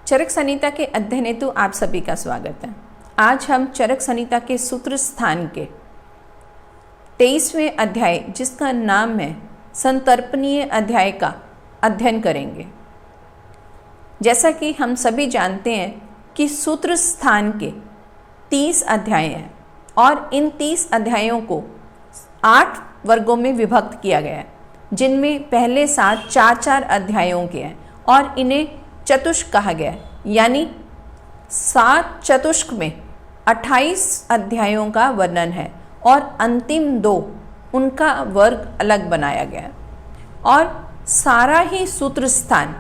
चरक संहिता के अध्ययन हेतु आप सभी का स्वागत है। आज हम चरक संहिता के सूत्र स्थान के 23वें अध्याय, जिसका नाम है संतर्पणीय अध्याय, का अध्ययन करेंगे। जैसा कि हम सभी जानते हैं कि सूत्र स्थान के 30 अध्याय हैं और इन 30 अध्यायों को 8 वर्गों में विभक्त किया गया है, जिनमें पहले 7 4-4 अध्यायों के हैं और इन्हें चतुष्क कहा गया है। यानी 7 चतुष्क में 28 अध्यायों का वर्णन है और अंतिम 2 उनका वर्ग अलग बनाया गया है। और सारा ही सूत्र स्थान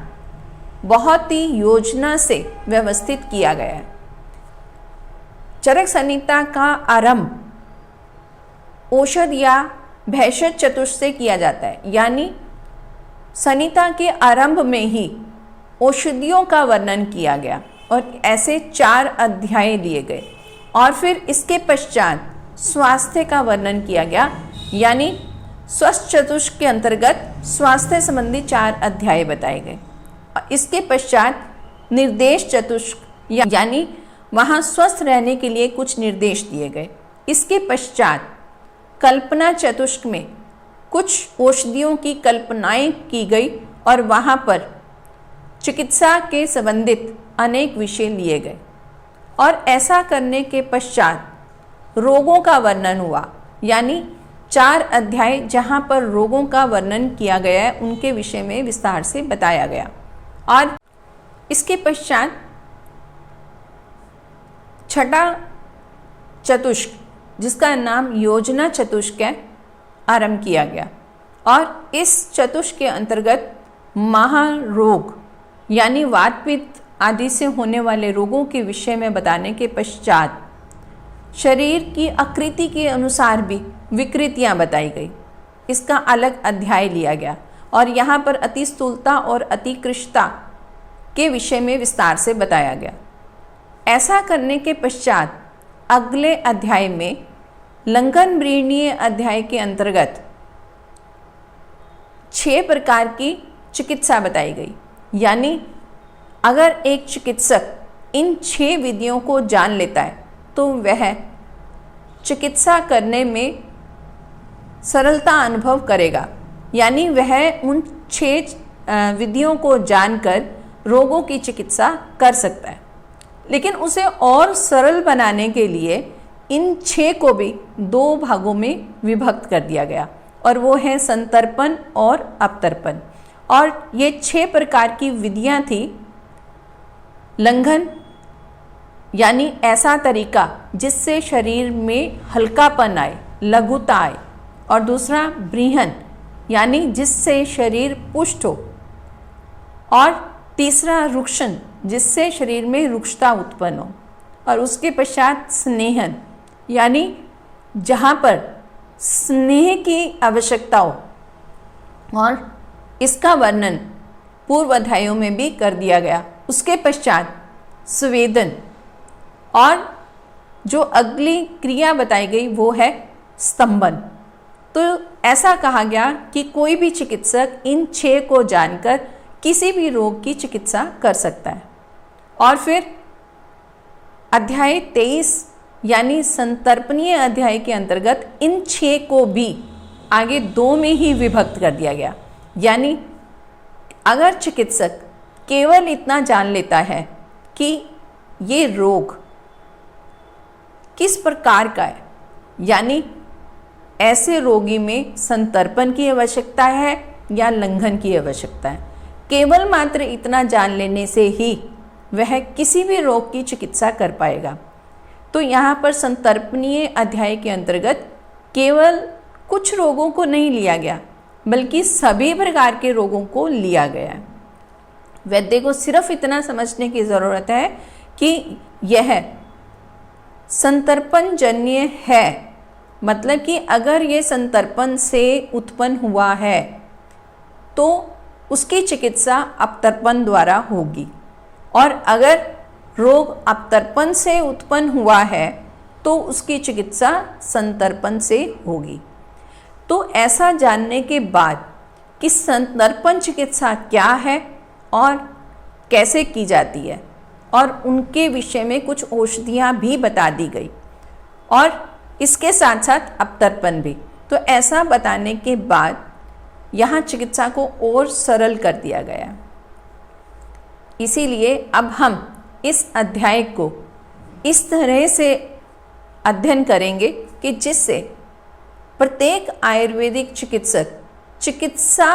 बहुत ही योजना से व्यवस्थित किया गया है। चरक संहिता का आरंभ औषध या भेषज चतुष्क से किया जाता है। यानी संहिता के आरंभ में ही औषधियों का वर्णन किया गया और ऐसे 4 अध्याय लिए गए और फिर इसके पश्चात स्वास्थ्य का वर्णन किया गया। यानी स्वस्थ चतुष्क के अंतर्गत स्वास्थ्य संबंधी 4 अध्याय बताए गए। इसके पश्चात निर्देश चतुष्क यानी वहाँ स्वस्थ रहने के लिए कुछ निर्देश दिए गए। इसके पश्चात कल्पना चतुष्क में कुछ औषधियों की कल्पनाएं की गई और वहाँ पर चिकित्सा के संबंधित अनेक विषय लिए गए और ऐसा करने के पश्चात रोगों का वर्णन हुआ। यानी 4 अध्याय जहाँ पर रोगों का वर्णन किया गया है, उनके विषय में विस्तार से बताया गया। और इसके पश्चात छठा चतुष्क, जिसका नाम योजना चतुष्क है, आरंभ किया गया और इस चतुष्क के अंतर्गत महारोग यानी वात पित्त आदि से होने वाले रोगों के विषय में बताने के पश्चात शरीर की आकृति के अनुसार भी विकृतियां बताई गई। इसका अलग अध्याय लिया गया और यहाँ पर अति स्थूलता और अति कृशता के विषय में विस्तार से बताया गया। ऐसा करने के पश्चात अगले अध्याय में लंघन व्रणीय अध्याय के अंतर्गत 6 प्रकार की चिकित्सा बताई गई। यानी अगर एक चिकित्सक इन 6 विधियों को जान लेता है तो वह चिकित्सा करने में सरलता अनुभव करेगा। यानी वह उन 6 विधियों को जानकर रोगों की चिकित्सा कर सकता है। लेकिन उसे और सरल बनाने के लिए इन 6 को भी 2 भागों में विभक्त कर दिया गया और वो है संतर्पण और अपतर्पण। और ये 6 प्रकार की विधियां थी। लंघन यानी ऐसा तरीका जिससे शरीर में हल्कापन आए, लघुता आए। और दूसरा बृहन यानी जिससे शरीर पुष्ट हो। और तीसरा रुक्षण, जिससे शरीर में रुक्षता उत्पन्न हो। और उसके पश्चात स्नेहन यानी जहाँ पर स्नेह की आवश्यकता हो। और इसका वर्णन पूर्व अध्यायों में भी कर दिया गया। उसके पश्चात संवेदन और जो अगली क्रिया बताई गई वो है स्तंभन। तो ऐसा कहा गया कि कोई भी चिकित्सक इन 6 को जानकर किसी भी रोग की चिकित्सा कर सकता है। और फिर अध्याय 23 यानी संतर्पणीय अध्याय के अंतर्गत इन 6 को भी आगे 2 में ही विभक्त कर दिया गया। यानी अगर चिकित्सक केवल इतना जान लेता है कि ये रोग किस प्रकार का है, यानी ऐसे रोगी में संतर्पण की आवश्यकता है या लंघन की आवश्यकता है, केवल मात्र इतना जान लेने से ही वह किसी भी रोग की चिकित्सा कर पाएगा। तो यहाँ पर संतर्पणीय अध्याय के अंतर्गत केवल कुछ रोगों को नहीं लिया गया, बल्कि सभी प्रकार के रोगों को लिया गया है। वैद्य को सिर्फ इतना समझने की ज़रूरत है कि यह संतर्पण जन्य है। मतलब कि अगर ये संतर्पण से उत्पन्न हुआ है तो उसकी चिकित्सा अपतर्पण द्वारा होगी, और अगर रोग अपतर्पण से उत्पन्न हुआ है तो उसकी चिकित्सा संतर्पण से होगी। तो ऐसा जानने के बाद कि संतर्पण चिकित्सा क्या है और कैसे की जाती है, और उनके विषय में कुछ औषधियाँ भी बता दी गई और इसके साथ साथ अवतर्पण भी। तो ऐसा बताने के बाद यहाँ चिकित्सा को और सरल कर दिया गया। इसीलिए अब हम इस अध्याय को इस तरह से अध्ययन करेंगे कि जिससे प्रत्येक आयुर्वेदिक चिकित्सक चिकित्सा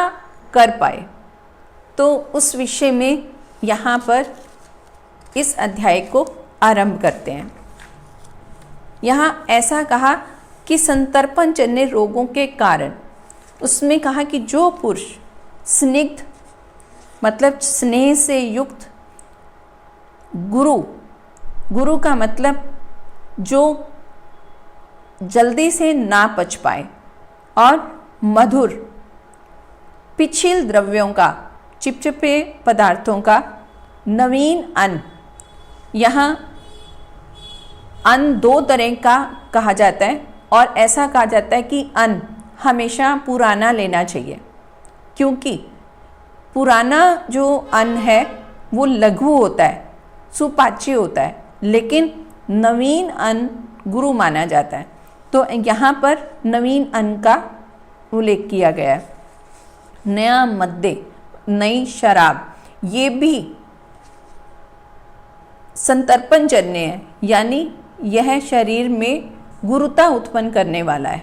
कर पाए। तो उस विषय में यहाँ पर इस अध्याय को आरंभ करते हैं। यहाँ ऐसा कहा कि संतर्पणजन्य रोगों के कारण, उसमें कहा कि जो पुरुष स्निग्ध मतलब स्नेह से युक्त, गुरु का मतलब जो जल्दी से ना पच पाए, और मधुर पिछिल द्रव्यों का, चिपचिपे पदार्थों का, नवीन अन्न। यहाँ अन्न दो तरह का कहा जाता है और ऐसा कहा जाता है कि अन्न हमेशा पुराना लेना चाहिए, क्योंकि पुराना जो अन्न है वो लघु होता है, सुपाच्य होता है, लेकिन नवीन अन्न गुरु माना जाता है। तो यहाँ पर नवीन अन्न का उल्लेख किया गया है। नया मद्य, नई शराब, ये भी संतर्पणजन्य है, यानी यह शरीर में गुरुता उत्पन्न करने वाला है।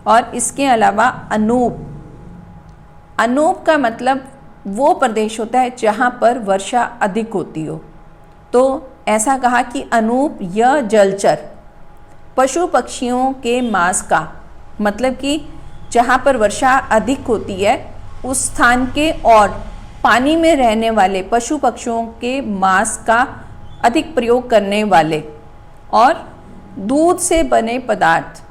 और इसके अलावा अनूप का मतलब वो प्रदेश होता है जहाँ पर वर्षा अधिक होती हो। तो ऐसा कहा कि अनूप या जलचर पशु पक्षियों के मांस का, मतलब कि जहाँ पर वर्षा अधिक होती है उस स्थान के और पानी में रहने वाले पशु पक्षियों के मांस का अधिक प्रयोग करने वाले, और दूध से बने पदार्थ,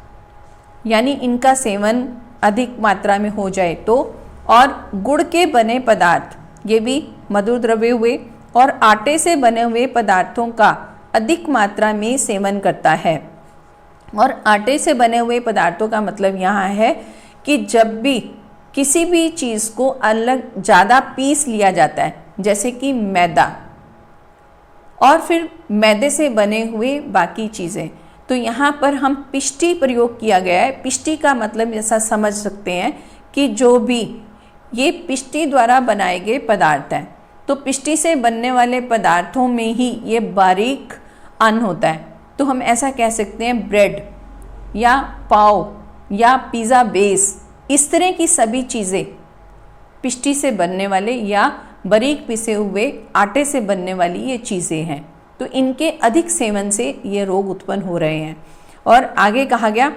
यानी इनका सेवन अधिक मात्रा में हो जाए तो, और गुड़ के बने पदार्थ, ये भी मधुर द्रव्य हुए, और आटे से बने हुए पदार्थों का अधिक मात्रा में सेवन करता है। और आटे से बने हुए पदार्थों का मतलब यहाँ है कि जब भी किसी भी चीज़ को अलग ज़्यादा पीस लिया जाता है, जैसे कि मैदा और फिर मैदे से बने हुए बाकी चीज़ें, तो यहाँ पर हम पिष्टी प्रयोग किया गया है। पिष्टी का मतलब ऐसा समझ सकते हैं कि जो भी ये पिष्टी द्वारा बनाए गए पदार्थ हैं, तो पिष्टी से बनने वाले पदार्थों में ही ये बारीक अन्न होता है। तो हम ऐसा कह सकते हैं ब्रेड या पाव या पिज़्ज़ा बेस, इस तरह की सभी चीज़ें पिष्टी से बनने वाले या बारीक पिसे हुए आटे से बनने वाली ये चीज़ें हैं। तो इनके अधिक सेवन से ये रोग उत्पन्न हो रहे हैं। और आगे कहा गया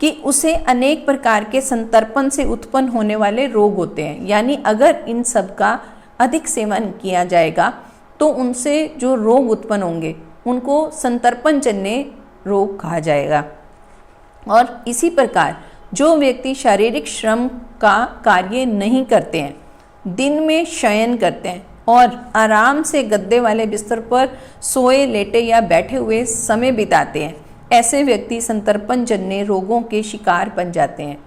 कि उसे अनेक प्रकार के संतर्पण से उत्पन्न होने वाले रोग होते हैं, यानी अगर इन सब का अधिक सेवन किया जाएगा तो उनसे जो रोग उत्पन्न होंगे उनको संतर्पणजन्य रोग कहा जाएगा। और इसी प्रकार जो व्यक्ति शारीरिक श्रम का कार्य नहीं करते हैं, दिन में शयन करते हैं और आराम से गद्दे वाले बिस्तर पर सोए लेटे या बैठे हुए समय बिताते हैं, ऐसे व्यक्ति संतर्पणजन्य रोगों के शिकार बन जाते हैं।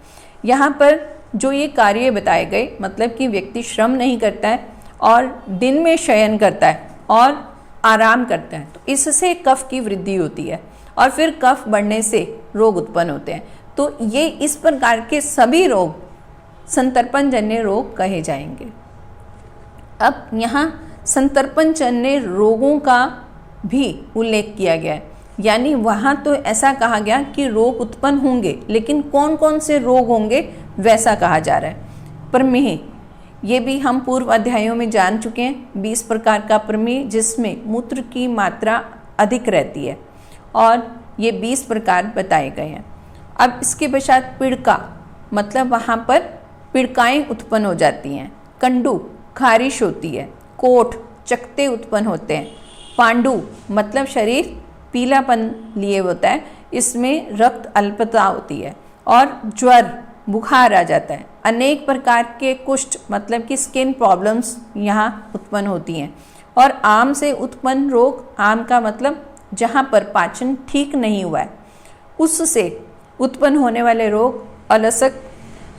यहाँ पर जो ये कार्य बताए गए, मतलब कि व्यक्ति श्रम नहीं करता है और दिन में शयन करता है और आराम करता है, तो इससे कफ की वृद्धि होती है और फिर कफ बढ़ने से रोग उत्पन्न होते हैं। तो ये इस प्रकार के सभी रोग संतर्पणजन्य रोग कहे जाएंगे। अब यहाँ संतर्पणजन्य रोगों का भी उल्लेख किया गया है, यानी वहाँ तो ऐसा कहा गया कि रोग उत्पन्न होंगे, लेकिन कौन कौन से रोग होंगे वैसा कहा जा रहा है। प्रमेह, ये भी हम पूर्व अध्यायों में जान चुके हैं। 20 प्रकार का प्रमेह जिसमें मूत्र की मात्रा अधिक रहती है, और ये 20 प्रकार बताए गए हैं। अब इसके पश्चात पिड़का, मतलब वहाँ पर पिड़काएँ उत्पन्न हो जाती हैं। कंडू, खारिश होती है। कोठ, चकते उत्पन्न होते हैं। पांडु मतलब शरीर पीलापन लिए होता है, इसमें रक्त अल्पता होती है। और ज्वर, बुखार आ जाता है। अनेक प्रकार के कुष्ठ मतलब कि स्किन प्रॉब्लम्स यहाँ उत्पन्न होती हैं। और आम से उत्पन्न रोग, आम का मतलब जहाँ पर पाचन ठीक नहीं हुआ है उससे उत्पन्न होने वाले रोग, अलसक,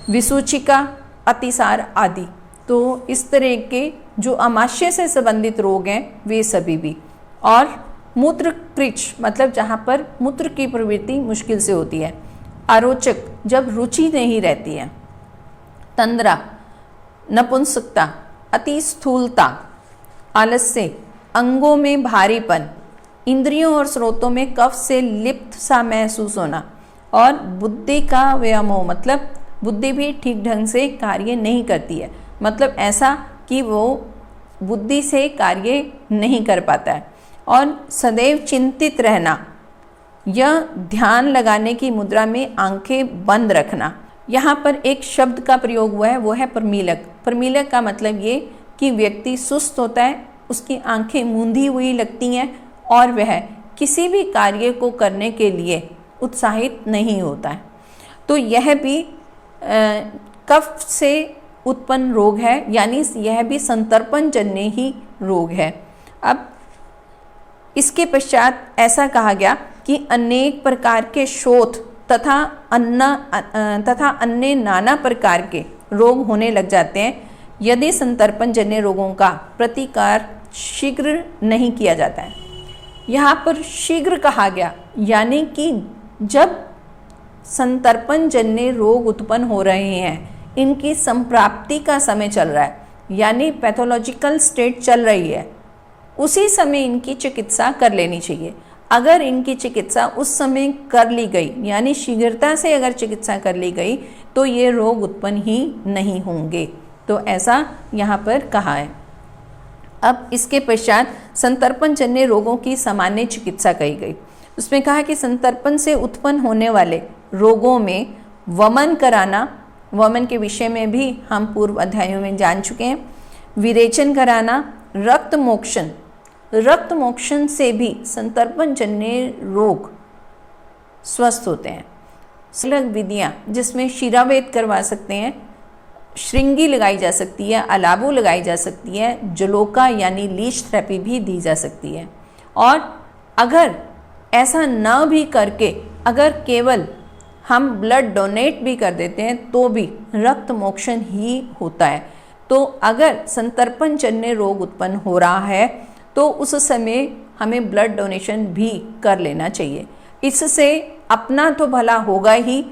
विसूचिका, अतिसार आदि। तो इस तरह के जो आमाशय से संबंधित रोग हैं वे सभी भी। और मूत्र कृच मतलब जहाँ पर मूत्र की प्रवृत्ति मुश्किल से होती है। अरोचक जब रुचि नहीं रहती है। तंद्रा नपुंसकता, अति स्थूलता, आलस्य, अंगों में भारीपन, इंद्रियों और स्रोतों में कफ से लिप्त सा महसूस होना, और बुद्धि का व्यामोह मतलब बुद्धि भी ठीक ढंग से कार्य नहीं करती है, मतलब ऐसा कि वो बुद्धि से कार्य नहीं कर पाता है। और सदैव चिंतित रहना, यह ध्यान लगाने की मुद्रा में आंखें बंद रखना। यहाँ पर एक शब्द का प्रयोग हुआ है, वो है प्रमीलक। प्रमीलक का मतलब ये कि व्यक्ति सुस्त होता है, उसकी आंखें मूंदी हुई लगती हैं और वह किसी भी कार्य को करने के लिए उत्साहित नहीं होता है। तो यह भी कफ से उत्पन्न रोग है, यानी यह भी संतर्पण जन्य ही रोग है। अब इसके पश्चात ऐसा कहा गया कि अनेक प्रकार के शोथ तथा अन्य नाना प्रकार के रोग होने लग जाते हैं यदि संतर्पण जन्य रोगों का प्रतिकार शीघ्र नहीं किया जाता है। यहाँ पर शीघ्र कहा गया, यानी कि जब संतर्पण जन्य रोग उत्पन्न हो रहे हैं, इनकी संप्राप्ति का समय चल रहा है, यानी पैथोलॉजिकल स्टेट चल रही है, उसी समय इनकी चिकित्सा कर लेनी चाहिए। अगर इनकी चिकित्सा उस समय कर ली गई, यानी शीघ्रता से अगर चिकित्सा कर ली गई, तो ये रोग उत्पन्न ही नहीं होंगे। तो ऐसा यहाँ पर कहा है। अब इसके पश्चात संतर्पण जन्य रोगों की सामान्य चिकित्सा कही गई। उसमें कहा कि संतर्पण से उत्पन्न होने वाले रोगों में वमन कराना, वमन के विषय में भी हम पूर्व अध्यायों में जान चुके हैं। विरेचन कराना, रक्त मोक्षण, रक्त मोक्षण से भी संतर्पण जन्य रोग स्वस्थ होते हैं। अलग विधियाँ जिसमें शिरावेद करवा सकते हैं, श्रृंगी लगाई जा सकती है, अलाबू लगाई जा सकती है, जलोका यानी लीच थेरेपी भी दी जा सकती है। और अगर ऐसा न भी करके अगर केवल हम ब्लड डोनेट भी कर देते हैं तो भी रक्त मोक्षण ही होता है। तो अगर संतर्पण जन्य रोग उत्पन्न हो रहा है तो उस समय हमें ब्लड डोनेशन भी कर लेना चाहिए। इससे अपना तो भला होगा ही,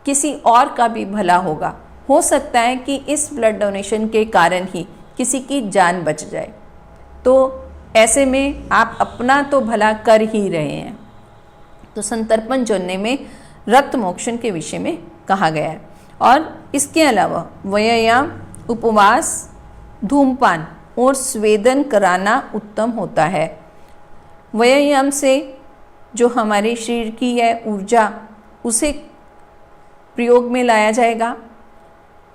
किसी और का भी भला होगा। हो सकता है कि इस ब्लड डोनेशन के कारण ही किसी की जान बच जाए। तो ऐसे में आप अपना तो भला कर ही रहे हैं। तो संतर्पण जन्य में रक्त मोक्षण के विषय में कहा गया है। और इसके अलावा व्यायाम, उपवास, धूमपान और स्वेदन कराना उत्तम होता है। व्यायाम से जो हमारे शरीर की है ऊर्जा, उसे प्रयोग में लाया जाएगा।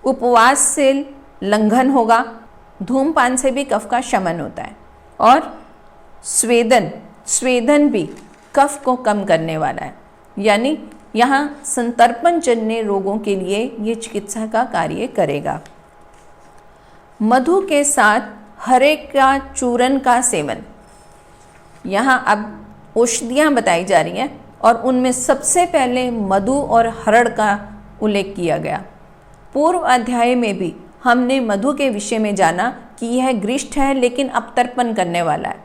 उपवास से लंघन होगा। धूमपान से भी कफ का शमन होता है। और स्वेदन भी कफ को कम करने वाला है। यानी यहाँ संतर्पण जन्य रोगों के लिए ये चिकित्सा का कार्य करेगा। मधु के साथ हरे का चूर्ण का सेवन। यहाँ अब औषधियाँ बताई जा रही हैं और उनमें सबसे पहले मधु और हरड़ का उल्लेख किया गया। पूर्व अध्याय में भी हमने मधु के विषय में जाना कि यह ग्रिष्ट है लेकिन अपतर्पण करने वाला है,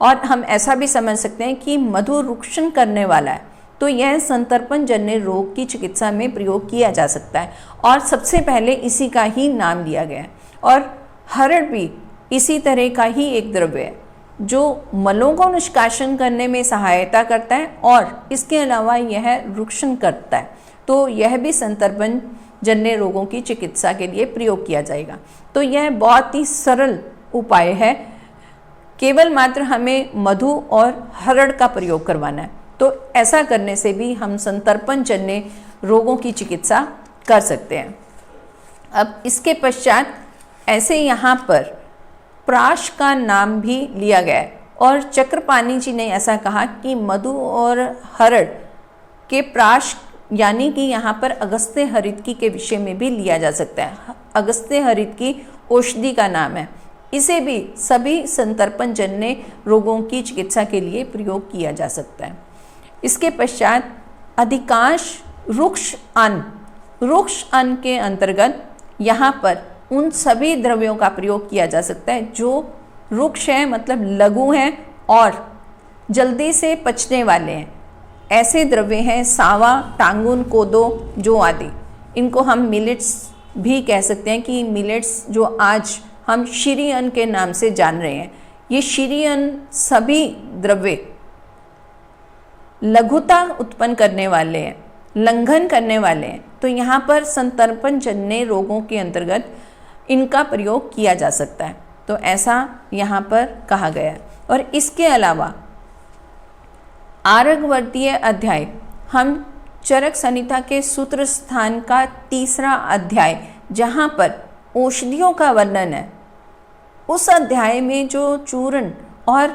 और हम ऐसा भी समझ सकते हैं कि मधु रुक्षण करने वाला है। तो यह संतर्पण जन्य रोग की चिकित्सा में प्रयोग किया जा सकता है और सबसे पहले इसी का ही नाम दिया गया है। और हरड़ भी इसी तरह का ही एक द्रव्य है जो मलों को निष्कासन करने में सहायता करता है और इसके अलावा यह रुक्षण करता है। तो यह भी संतर्पण जन्य रोगों की चिकित्सा के लिए प्रयोग किया जाएगा। तो यह बहुत ही सरल उपाय है, केवल मात्र हमें मधु और हरड़ का प्रयोग करवाना है। तो ऐसा करने से भी हम संतर्पण जन्य रोगों की चिकित्सा कर सकते हैं। अब इसके पश्चात ऐसे यहाँ पर प्राश का नाम भी लिया गया है और चक्रपाणी जी ने ऐसा कहा कि मधु और हरड़ के प्राश यानी कि यहाँ पर अगस्त्य हरितकी के विषय में भी लिया जा सकता है। अगस्त्य हरितकी औषधि का नाम है। इसे भी सभी संतर्पण जन्य रोगों की चिकित्सा के लिए प्रयोग किया जा सकता है। इसके पश्चात अधिकांश रुक्ष अन्न के अंतर्गत यहाँ पर उन सभी द्रव्यों का प्रयोग किया जा सकता है जो रुक्ष है, मतलब लघु हैं और जल्दी से पचने वाले हैं। ऐसे द्रव्य हैं सावा, टांगुन, कोदो, जौ आदि। इनको हम मिलेट्स भी कह सकते हैं कि मिलेट्स जो आज हम श्री अन्न के नाम से जान रहे हैं, ये श्री अन्न सभी द्रव्य लघुता उत्पन्न करने वाले हैं, लंघन करने वाले हैं। तो यहाँ पर संतर्पण जन्य रोगों के अंतर्गत इनका प्रयोग किया जा सकता है। तो ऐसा यहाँ पर कहा गया है। और इसके अलावा आर्गवर्तीय अध्याय, हम चरक संहिता के सूत्र स्थान का 3रा अध्याय जहाँ पर औषधियों का वर्णन है, उस अध्याय में जो चूर्ण और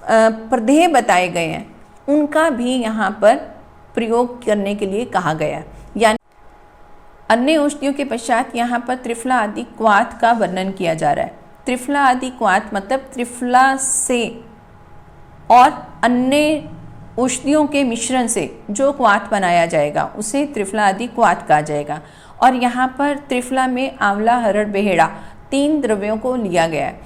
प्रदेय बताए गए हैं उनका भी यहाँ पर प्रयोग करने के लिए कहा गया। यानी अन्य औषधियों के पश्चात यहाँ पर त्रिफला आदि क्वाथ का वर्णन किया जा रहा है। त्रिफला आदि क्वाथ मतलब त्रिफला से और अन्य औषधियों के मिश्रण से जो क्वाथ बनाया जाएगा उसे त्रिफला आदि क्वाथ कहा जाएगा। और यहाँ पर त्रिफला में आंवला, हरड़, बेहेड़ा 3 द्रव्यों को लिया गया है।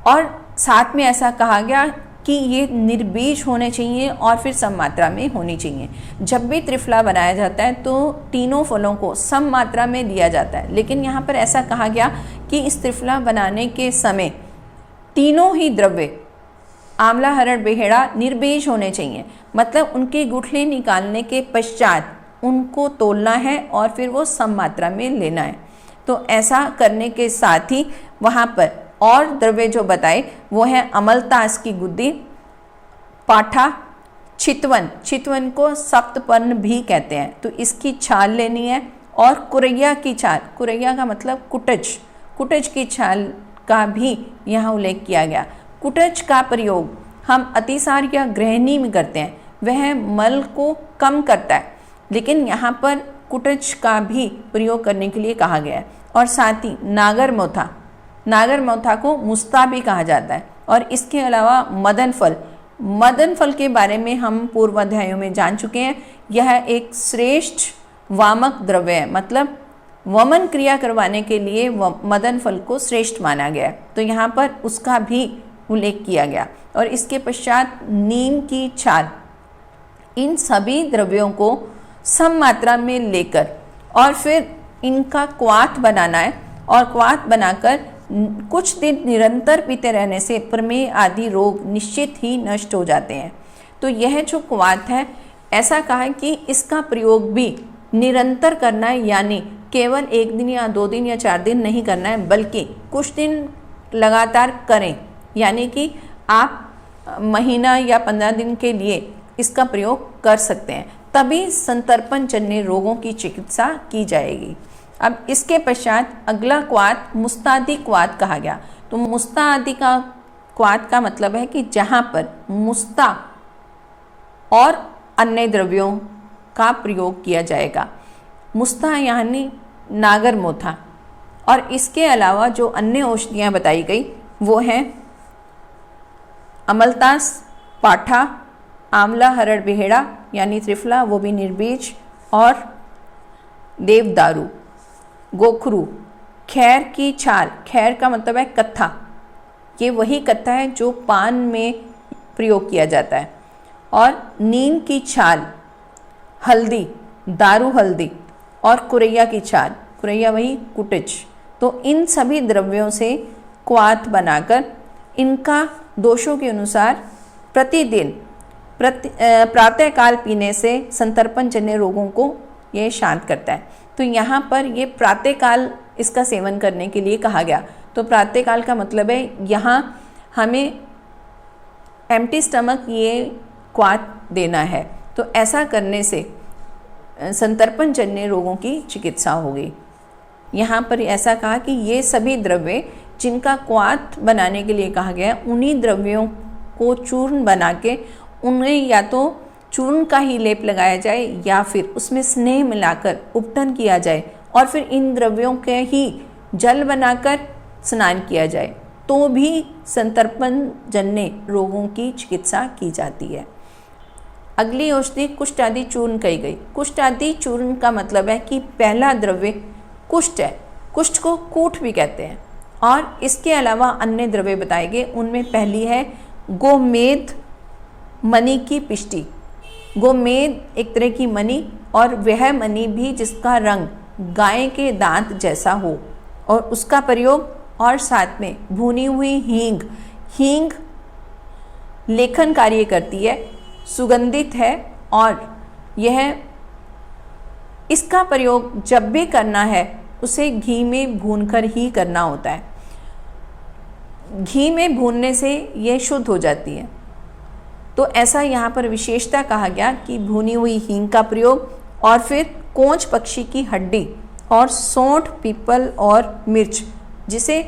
और साथ में ऐसा कहा गया कि ये निर्बीज होने चाहिए और फिर सम मात्रा में होनी चाहिए। जब भी त्रिफला बनाया जाता है तो तीनों फलों को सम मात्रा में लिया जाता है, लेकिन यहाँ पर ऐसा कहा गया कि इस त्रिफला बनाने के समय तीनों ही द्रव्य आंवला, हरड़, बेहेड़ा निर्बीज होने चाहिए। मतलब उनके गुठली निकालने के पश्चात उनको तोलना है और फिर वो सम मात्रा में लेना है। तो ऐसा करने के साथ ही वहाँ पर और द्रव्य जो बताए वो है अमलतास की गुद्दी, पाठा, चितवन, चितवन को सप्तपर्ण भी कहते हैं, तो इसकी छाल लेनी है। और कुरैया की छाल, कुरैया का मतलब कुटज, कुटज की छाल का भी यहाँ उल्लेख किया गया। कुटज का प्रयोग हम अतिसार या गृहिणी में करते हैं, वह मल को कम करता है, लेकिन यहाँ पर कुटज का भी प्रयोग करने के लिए कहा गया है। और साथ ही नागर मोथा, नागर मोथा को मुस्ता भी कहा जाता है। और इसके अलावा मदन फल, मदन फल के बारे में हम पूर्व अध्यायों में जान चुके हैं। यह एक श्रेष्ठ वामक द्रव्य है, मतलब वमन क्रिया करवाने के लिए मदन फल को श्रेष्ठ माना गया है, तो यहाँ पर उसका भी उल्लेख किया गया। और इसके पश्चात नीम की छाल, इन सभी द्रव्यों को सम मात्रा में लेकर और फिर इनका क्वाथ बनाना है। और क्वाथ बनाकर कुछ दिन निरंतर पीते रहने से प्रमेह आदि रोग निश्चित ही नष्ट हो जाते हैं। तो यह जो क्वाथ है, ऐसा कहा है कि इसका प्रयोग भी निरंतर करना है, यानी केवल 1 दिन या 2 दिन या 4 दिन नहीं करना है, बल्कि कुछ दिन लगातार करें। यानी कि आप महीना या 15 दिन के लिए इसका प्रयोग कर सकते हैं, तभी संतर्पण जन्य रोगों की चिकित्सा की जाएगी। अब इसके पश्चात अगला क्वाथ मुस्तादि क्वाथ कहा गया। तो मुस्तादि का क्वाथ का मतलब है कि जहाँ पर मुस्ता और अन्य द्रव्यों का प्रयोग किया जाएगा। मुस्ता यानी नागर मोथा। और इसके अलावा जो अन्य औषधियाँ बताई गई वो हैं अमलतास, पाठा, आंवला, हरड़, बेहेड़ा यानी त्रिफला, वो भी निर्बीज, और देवदारू, गोखरू, खैर की छाल, खैर का मतलब है कत्था, ये वही कत्था है जो पान में प्रयोग किया जाता है, और नीम की छाल, हल्दी, दारू हल्दी, और कुरैया की छाल, कुरैया वही कुटज। तो इन सभी द्रव्यों से क्वाथ बनाकर इनका दोषों के अनुसार प्रतिदिन प्रातःकाल पीने से संतर्पण जन्य रोगों को ये शांत करता है। तो यहाँ पर ये प्रातःकाल इसका सेवन करने के लिए कहा गया। तो प्रातःकाल का मतलब है यहाँ हमें एम्प्टी स्टमक ये क्वाथ देना है। तो ऐसा करने से संतर्पण जन्य रोगों की चिकित्सा होगी। यहाँ पर ऐसा कहा कि ये सभी द्रव्य जिनका क्वाथ बनाने के लिए कहा गया है, उन्हीं द्रव्यों को चूर्ण बना के उन्हें या तो चूर्ण का ही लेप लगाया जाए या फिर उसमें स्नेह मिलाकर उपटन किया जाए और फिर इन द्रव्यों के ही जल बनाकर स्नान किया जाए, तो भी संतर्पण जन्य रोगों की चिकित्सा की जाती है। अगली औषधि कुष्ठ आदि चूर्ण कही गई। कुष्ठ आदि चूर्ण का मतलब है कि पहला द्रव्य कुष्ठ है, कुष्ठ को कूठ भी कहते हैं, और इसके अलावा अन्य द्रव्य बताए गए। उनमें पहली है गोमेद मणि की पिष्टी, गोमेद एक तरह की मणि, और वह मणि भी जिसका रंग गाय के दांत जैसा हो, और उसका प्रयोग, और साथ में भुनी हुई हींग। हींग लेखन कार्य करती है, सुगंधित है, और यह इसका प्रयोग जब भी करना है उसे घी में भूनकर ही करना होता है। घी में भूनने से यह शुद्ध हो जाती है। तो ऐसा यहाँ पर विशेषता कहा गया कि भुनी हुई हींग का प्रयोग, और फिर कोंच पक्षी की हड्डी, और सौंठ, पीपल और मिर्च, जिसे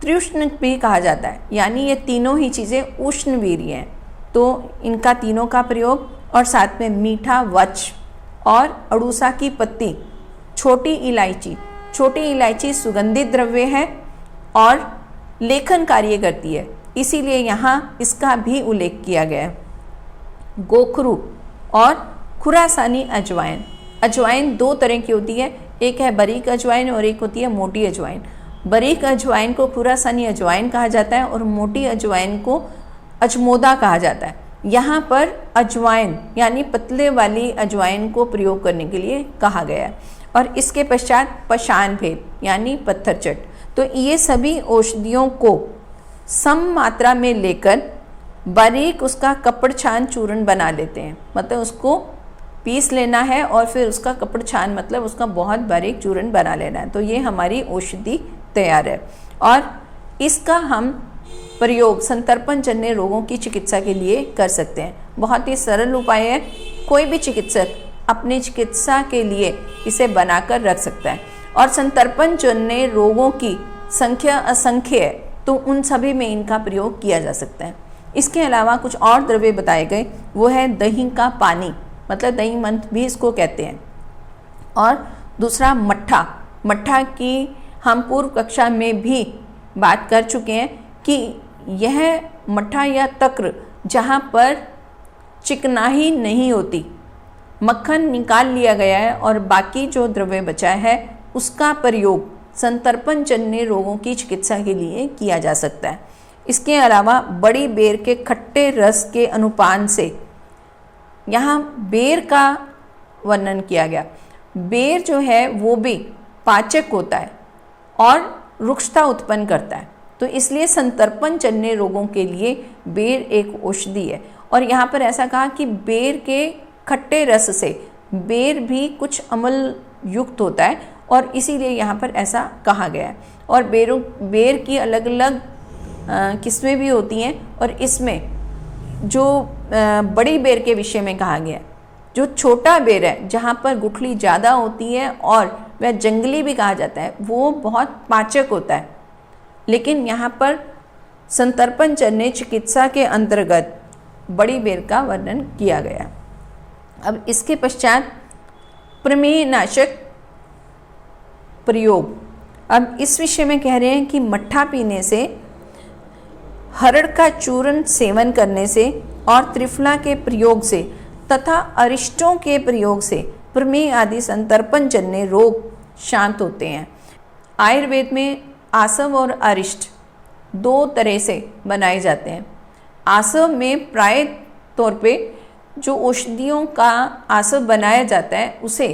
त्रिउष्ण भी कहा जाता है, यानी ये तीनों ही चीज़ें उष्णवीर्य हैं, तो इनका तीनों का प्रयोग, और साथ में मीठा वच और अड़ूसा की पत्ती, छोटी इलायची। छोटी इलायची सुगंधित द्रव्य है और लेखन कार्य करती है, इसीलिए यहाँ इसका भी उल्लेख किया गया है। गोखरू और खुरासानी अजवाइन। अजवाइन दो तरह की होती है, एक है बारीक अजवाइन और एक होती है मोटी अजवाइन। बारीक अजवाइन को खुरासानी अजवाइन कहा जाता है और मोटी अजवाइन को अजमोदा कहा जाता है। यहाँ पर अजवाइन यानी पतले वाली अजवाइन को प्रयोग करने के लिए कहा गया है। और इसके पश्चात पाषाण भेद यानी पत्थरचट। तो ये सभी औषधियों को सम मात्रा में लेकर बारीक उसका कपड़ छान चूर्ण बना लेते हैं, मतलब उसको पीस लेना है और फिर उसका कपड़ छान मतलब उसका बहुत बारीक चूर्ण बना लेना है। तो ये हमारी औषधि तैयार है और इसका हम प्रयोग संतर्पण जन्य रोगों की चिकित्सा के लिए कर सकते हैं। बहुत ही सरल उपाय है, कोई भी चिकित्सक अपनी चिकित्सा के लिए इसे बनाकर रख सकता है। और संतर्पण जन्य रोगों की संख्या असंख्य है, तो उन सभी में इनका प्रयोग किया जा सकता है। इसके अलावा कुछ और द्रव्य बताए गए, वो है दही का पानी, मतलब दही मंथ भी इसको कहते हैं। और दूसरा मट्ठा। मट्ठा की हम पूर्व कक्षा में भी बात कर चुके हैं कि यह मट्ठा या तक्र जहाँ पर चिकनाई नहीं होती, मक्खन निकाल लिया गया है और बाकी जो द्रव्य बचा है उसका प्रयोग संतर्पण जन्य रोगों की चिकित्सा के लिए किया जा सकता है। इसके अलावा बड़ी बेर के खट्टे रस के अनुपान से, यहाँ बेर का वर्णन किया गया। बेर जो है वो भी पाचक होता है और रुक्षता उत्पन्न करता है, तो इसलिए संतर्पण जन्य रोगों के लिए बेर एक औषधि है। और यहाँ पर ऐसा कहा कि बेर के खट्टे रस से, बेर भी कुछ अम्ल युक्त होता है और इसीलिए यहाँ पर ऐसा कहा गया है। और बेर की अलग अलग किस्में भी होती हैं और इसमें जो बड़ी बेर के विषय में कहा गया है, जो छोटा बेर है जहाँ पर गुठली ज़्यादा होती है और वह जंगली भी कहा जाता है, वो बहुत पाचक होता है। लेकिन यहाँ पर संतर्पण जन्य चिकित्सा के अंतर्गत बड़ी बेर का वर्णन किया गया। अब इसके पश्चात प्रमेह नाशक प्रयोग। अब इस विषय में कह रहे हैं कि मट्ठा पीने से, हरड़ का चूर्ण सेवन करने से और त्रिफला के प्रयोग से तथा अरिष्टों के प्रयोग से प्रमेह आदि संतर्पण जन्य रोग शांत होते हैं। आयुर्वेद में आसव और अरिष्ट दो तरह से बनाए जाते हैं। आसव में प्राय तौर पे जो औषधियों का आसव बनाया जाता है उसे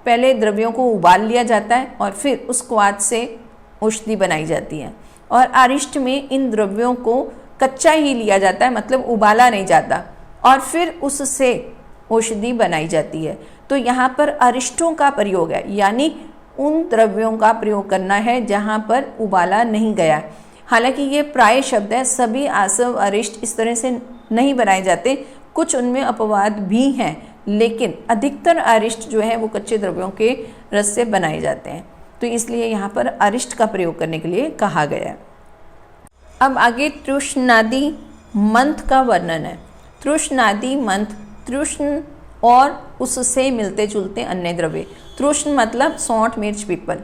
पहले द्रव्यों को उबाल लिया जाता है और फिर उस स्वाद से औषधि बनाई जाती है। और अरिष्ट में इन द्रव्यों को कच्चा ही लिया जाता है, मतलब उबाला नहीं जाता, और फिर उससे औषधि बनाई जाती है। तो यहाँ पर अरिष्टों का प्रयोग है, यानी उन द्रव्यों का प्रयोग करना है जहाँ पर उबाला नहीं गया। हालांकि ये प्राय शब्द है, सभी आसव अरिष्ट इस तरह से नहीं बनाए जाते, कुछ उनमें अपवाद भी हैं, लेकिन अधिकतर अरिष्ट जो है वो कच्चे द्रव्यों के रस से बनाए जाते हैं। तो इसलिए यहाँ पर अरिष्ट का प्रयोग करने के लिए कहा गया है। अब आगे तृष्णादि मंथ का वर्णन है। तृष्णादि मंथ, तृष्ण और उससे मिलते जुलते अन्य द्रव्य। तृष्ण मतलब सौंठ, मिर्च, पीपल,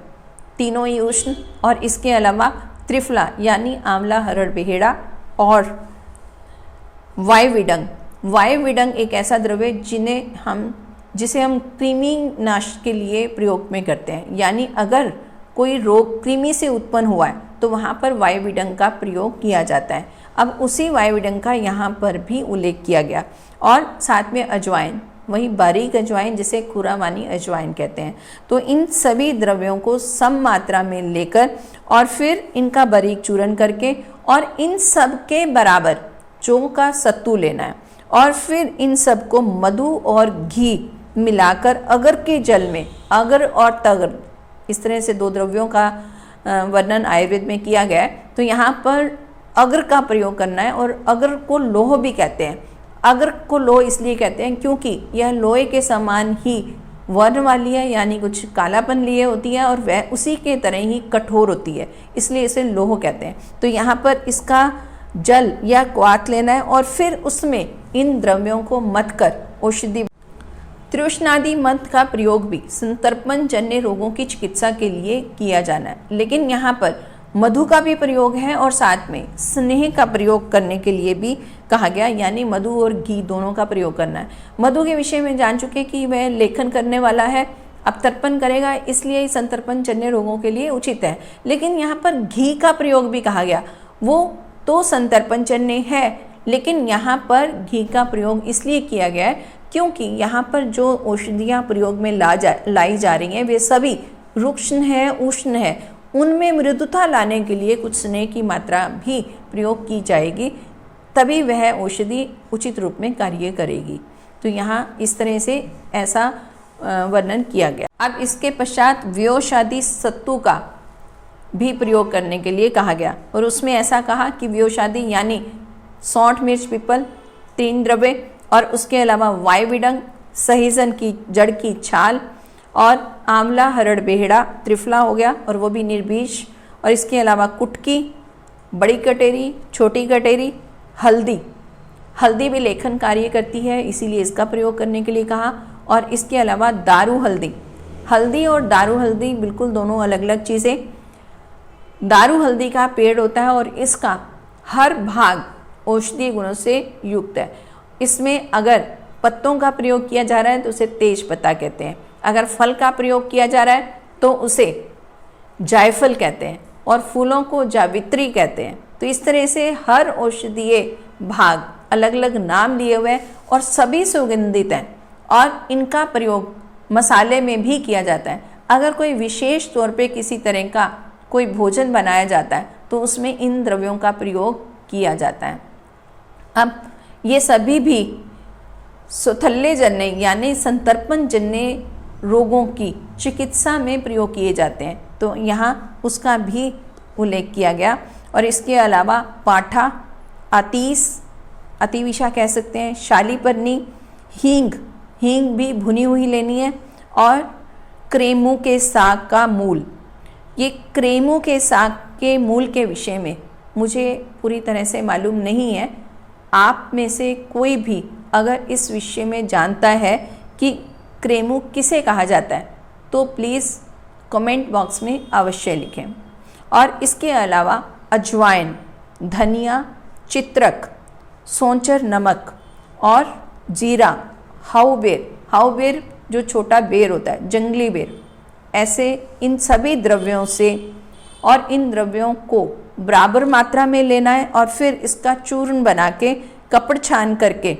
तीनों ही उष्ण। और इसके अलावा त्रिफला यानी आंवला, हरड़, बेहेड़ा और वायुविडंग। वायुविडंग एक ऐसा द्रव्य जिसे हम कृमि नाश के लिए प्रयोग में करते हैं, यानी अगर कोई रोग कृमि से उत्पन्न हुआ है तो वहाँ पर वायुविडंग का प्रयोग किया जाता है। अब उसी वायुविडंग का यहाँ पर भी उल्लेख किया गया। और साथ में अजवाइन, वही बारीक अजवाइन जिसे खुरावानी अजवाइन कहते हैं। तो इन सभी द्रव्यों को सम मात्रा में लेकर और फिर इनका बारीक चूर्ण करके और इन सब के बराबर जौ का सत्तू लेना है और फिर इन सब को मधु और घी मिलाकर अगर के जल में, अगर और तगर, इस तरह से दो द्रव्यों का वर्णन आयुर्वेद में किया गया है। तो यहाँ पर अगर का प्रयोग करना है और अगर को लोह भी कहते हैं। अगर को लोह इसलिए कहते हैं क्योंकि यह लोहे के समान ही वर्ण वाली है, यानी कुछ कालापन लिए होती है और वह उसी के तरह ही कठोर होती है, इसलिए इसे लोह कहते हैं। तो यहाँ पर इसका जल या क्वाथ लेना है और फिर उसमें इन द्रव्यों को मथ कर औषधि तृष्णादि मद का प्रयोग भी संतर्पण जन्य रोगों की चिकित्सा के लिए किया जाना है। लेकिन यहाँ पर मधु का भी प्रयोग है और साथ में स्नेह का प्रयोग करने के लिए भी कहा गया, यानी मधु और घी दोनों का प्रयोग करना है। मधु के विषय में जान चुके कि वह लेखन करने वाला है, अब तर्पण करेगा, इसलिए संतर्पण जन्य रोगों के लिए उचित है। लेकिन यहाँ पर घी का प्रयोग भी कहा गया, वो तो संतर्पण जन्य है, लेकिन यहाँ पर घी का प्रयोग इसलिए किया गया है क्योंकि यहाँ पर जो औषधियाँ प्रयोग में लाई जा रही हैं वे सभी रुक्ष है, उष्ण है, उनमें मृदुता लाने के लिए कुछ स्नेह की मात्रा भी प्रयोग की जाएगी, तभी वह औषधि उचित रूप में कार्य करेगी। तो यहाँ इस तरह से ऐसा वर्णन किया गया। अब इसके पश्चात व्योषादि सत्तू का भी प्रयोग करने के लिए कहा गया और उसमें ऐसा कहा कि व्योषादि यानी सौंठ, मिर्च, पीपल, 3 द्रव्य और उसके अलावा वायुविडंग, सहीजन की जड़ की छाल और आंवला, हरड़, बेहड़ा, त्रिफला हो गया और वो भी निर्बीज, और इसके अलावा कुटकी, बड़ी कटेरी, छोटी कटेरी, हल्दी, हल्दी भी लेखन कार्य करती है इसीलिए इसका प्रयोग करने के लिए कहा, और इसके अलावा दारू हल्दी, हल्दी और दारू हल्दी बिल्कुल दोनों अलग अलग चीज़ें। दारू हल्दी का पेड़ होता है और इसका हर भाग औषधीय गुणों से युक्त है। इसमें अगर पत्तों का प्रयोग किया जा रहा है तो उसे तेज पत्ता कहते हैं, अगर फल का प्रयोग किया जा रहा है तो उसे जायफल कहते हैं और फूलों को जावित्री कहते हैं। तो इस तरह से हर औषधीय भाग अलग अलग नाम लिए हुए हैं और सभी सुगंधित हैं और इनका प्रयोग मसाले में भी किया जाता है। अगर कोई विशेष तौर पे किसी तरह का कोई भोजन बनाया जाता है तो उसमें इन द्रव्यों का प्रयोग किया जाता है। अब ये सभी भी सुथल्य जन्य यानी संतर्पण जन्य रोगों की चिकित्सा में प्रयोग किए जाते हैं, तो यहाँ उसका भी उल्लेख किया गया। और इसके अलावा पाठा, आतीस, अतिविषा कह सकते हैं, शालीपर्णी, हींग, हींग भी भुनी हुई लेनी है, और क्रेमू के साग का मूल। ये क्रेमू के साग के मूल के विषय में मुझे पूरी तरह से मालूम नहीं है। आप में से कोई भी अगर इस विषय में जानता है कि क्रेमू किसे कहा जाता है तो प्लीज़ कमेंट बॉक्स में अवश्य लिखें। और इसके अलावा अजवाइन, धनिया, चित्रक, सौंचर नमक और जीरा, हाउ बेर जो छोटा बेर होता है, जंगली बेर, ऐसे इन सभी द्रव्यों से और इन द्रव्यों को बराबर मात्रा में लेना है और फिर इसका चूर्ण बना के कपड़ छान करके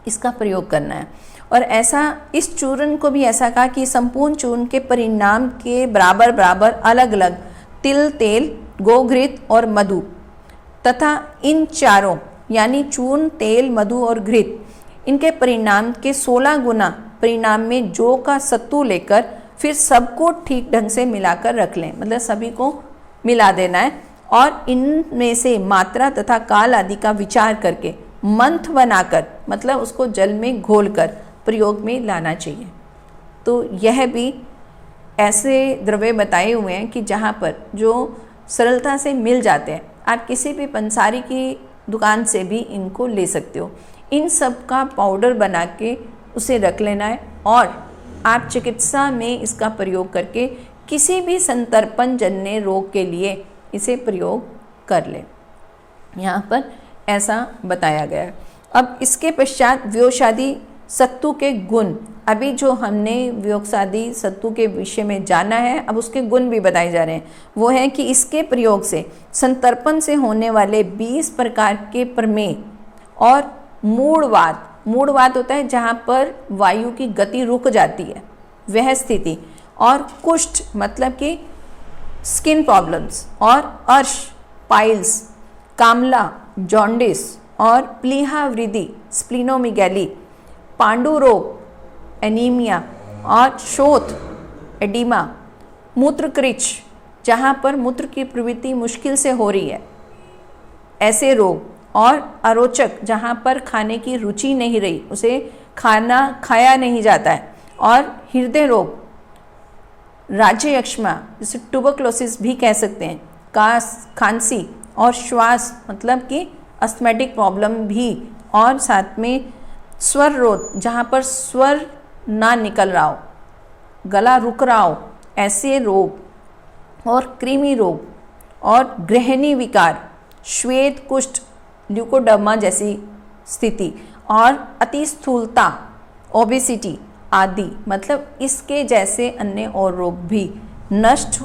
इसका प्रयोग करना है। और ऐसा इस चूर्ण को भी ऐसा कहा कि संपूर्ण चूर्ण के परिणाम के बराबर बराबर अलग अलग तिल, तेल, गोघृत और मधु तथा इन चारों यानी चूर्ण, तेल, मधु और घृत, इनके परिणाम के 16 गुना परिणाम में जौ का सत्तू लेकर फिर सबको ठीक ढंग से मिलाकर रख लें, मतलब सभी को मिला देना है और इनमें से मात्रा तथा काल आदि का विचार करके मंथ बनाकर, मतलब उसको जल में घोलकर प्रयोग में लाना चाहिए। तो यह भी ऐसे द्रव्य बताए हुए हैं कि जहाँ पर जो सरलता से मिल जाते हैं, आप किसी भी पंसारी की दुकान से भी इनको ले सकते हो। इन सब का पाउडर बना के उसे रख लेना है और आप चिकित्सा में इसका प्रयोग करके किसी भी संतर्पण जन्य रोग के लिए इसे प्रयोग कर लें। यहाँ पर ऐसा बताया गया है। अब इसके पश्चात व्योषादि सत्तू के गुण, अभी जो हमने वियोक्सादि सत्तू के विषय में जाना है, अब उसके गुण भी बताए जा रहे हैं। वो है कि इसके प्रयोग से संतर्पण से होने वाले 20 प्रकार के प्रमेय और मूढ़वात होता है जहाँ पर वायु की गति रुक जाती है, वह स्थिति, और कुष्ठ मतलब कि स्किन प्रॉब्लम्स, और अर्श पाइल्स, कामला जॉन्डिस, और प्लीहा वृद्धि स्प्लीनोमेगाली, पांडु रोग एनीमिया, और शोथ एडिमा, मूत्रकृच जहाँ पर मूत्र की प्रवृत्ति मुश्किल से हो रही है, ऐसे रोग, और अरोचक जहाँ पर खाने की रुचि नहीं रही, उसे खाना खाया नहीं जाता है, और हृदय रोग, राज्य यक्ष्मा जिसे ट्यूबरक्लोसिस भी कह सकते हैं, खांसी, और श्वास मतलब कि अस्थमेटिक प्रॉब्लम भी, और साथ में स्वर रोग जहाँ पर स्वर ना निकल रहा हो, गला रुक रहा हो, ऐसे रोग, और कृमि रोग, और गृहिणी विकार, श्वेत कुष्ठ, ल्यूकोडर्मा जैसी स्थिति, और अतिस्थूलता ओबेसिटी आदि, मतलब इसके जैसे अन्य और रोग भी नष्ट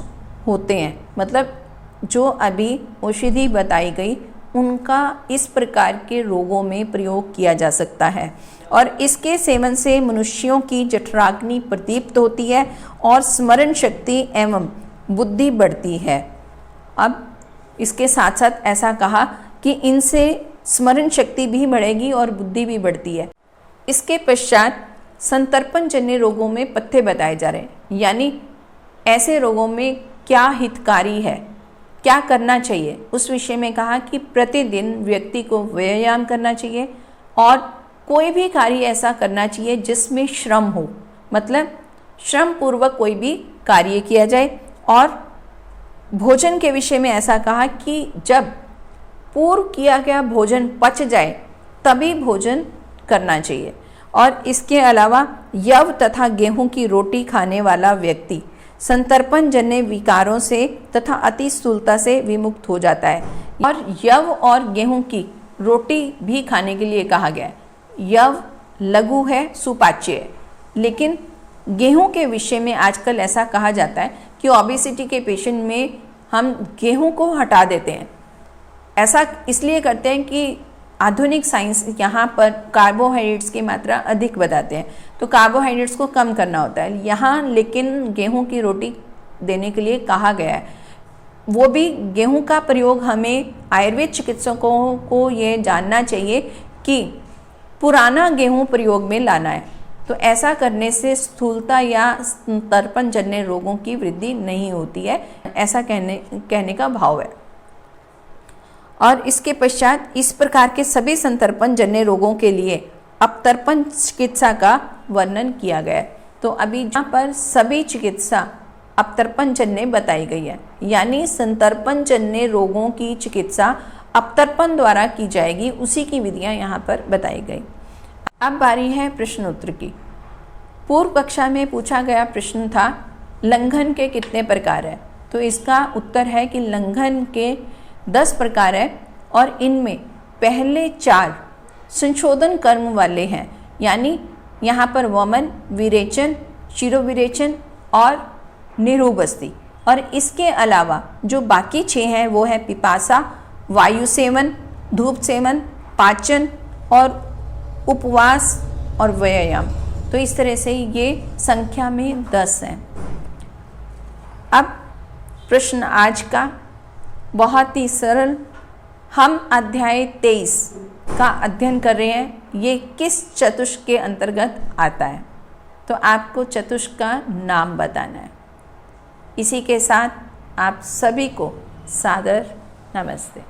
होते हैं। मतलब जो अभी औषधि बताई गई उनका इस प्रकार के रोगों में प्रयोग किया जा सकता है, और इसके सेवन से मनुष्यों की जठराग्नि प्रदीप्त होती है और स्मरण शक्ति एवं बुद्धि बढ़ती है। अब इसके साथ साथ ऐसा कहा कि इनसे स्मरण शक्ति भी बढ़ेगी और बुद्धि भी बढ़ती है। इसके पश्चात संतर्पण जन्य रोगों में पथ्य बताए जा रहे हैं, यानी ऐसे रोगों में क्या हितकारी है, क्या करना चाहिए, उस विषय में कहा कि प्रतिदिन व्यक्ति को व्यायाम करना चाहिए, और कोई भी कार्य ऐसा करना चाहिए जिसमें श्रम हो, मतलब श्रम पूर्वक कोई भी कार्य किया जाए। और भोजन के विषय में ऐसा कहा कि जब पूर्व किया गया भोजन पच जाए तभी भोजन करना चाहिए। और इसके अलावा यव तथा गेहूं की रोटी खाने वाला व्यक्ति संतर्पण जन्य विकारों से तथा अति स्थूलता से विमुक्त हो जाता है। और यव और गेहूं की रोटी भी खाने के लिए कहा गया है। यव लघु है, सुपाच्य है, लेकिन गेहूं के विषय में आजकल ऐसा कहा जाता है कि ओबेसिटी के पेशेंट में हम गेहूं को हटा देते हैं। ऐसा इसलिए करते हैं कि आधुनिक साइंस यहाँ पर कार्बोहाइड्रेट्स की मात्रा अधिक बताते हैं, तो कार्बोहाइड्रेट्स को कम करना होता है यहाँ, लेकिन गेहूं की रोटी देने के लिए कहा गया है। वो भी गेहूं का प्रयोग हमें आयुर्वेद चिकित्सकों को ये जानना चाहिए कि पुराना गेहूं प्रयोग में लाना है, तो ऐसा करने से स्थूलता या संतर्पण जन्य रोगों की वृद्धि नहीं होती है, ऐसा कहने का भाव है। और इसके पश्चात इस प्रकार के सभी संतर्पण जन्य रोगों के लिए अपतर्पण चिकित्सा का वर्णन किया गया है। तो अभी यहाँ पर सभी चिकित्सा अपतर्पण जन्य बताई गई है, यानी संतर्पण जन्य रोगों की चिकित्सा अपतर्पण द्वारा की जाएगी, उसी की विधियाँ यहाँ पर बताई गई। अब बारी है प्रश्नोत्तर की। पूर्व कक्षा में पूछा गया प्रश्न था लंघन के कितने प्रकार है, तो इसका उत्तर है कि लंघन के 10 प्रकार है, और इनमें पहले 4 संशोधन कर्म वाले हैं, यानी यहाँ पर वमन, विरेचन, शिरोविरेचन और निरुबस्ती। और इसके अलावा जो बाकी 6 हैं वो है पिपासा, वायु सेवन, धूप सेवन, पाचन और उपवास और व्यायाम। तो इस तरह से ये संख्या में 10 हैं। अब प्रश्न आज का बहुत ही सरल, हम अध्याय 23 का अध्ययन कर रहे हैं, ये किस चतुष्क के अंतर्गत आता है, तो आपको चतुष्क का नाम बताना है। इसी के साथ आप सभी को सादर नमस्ते।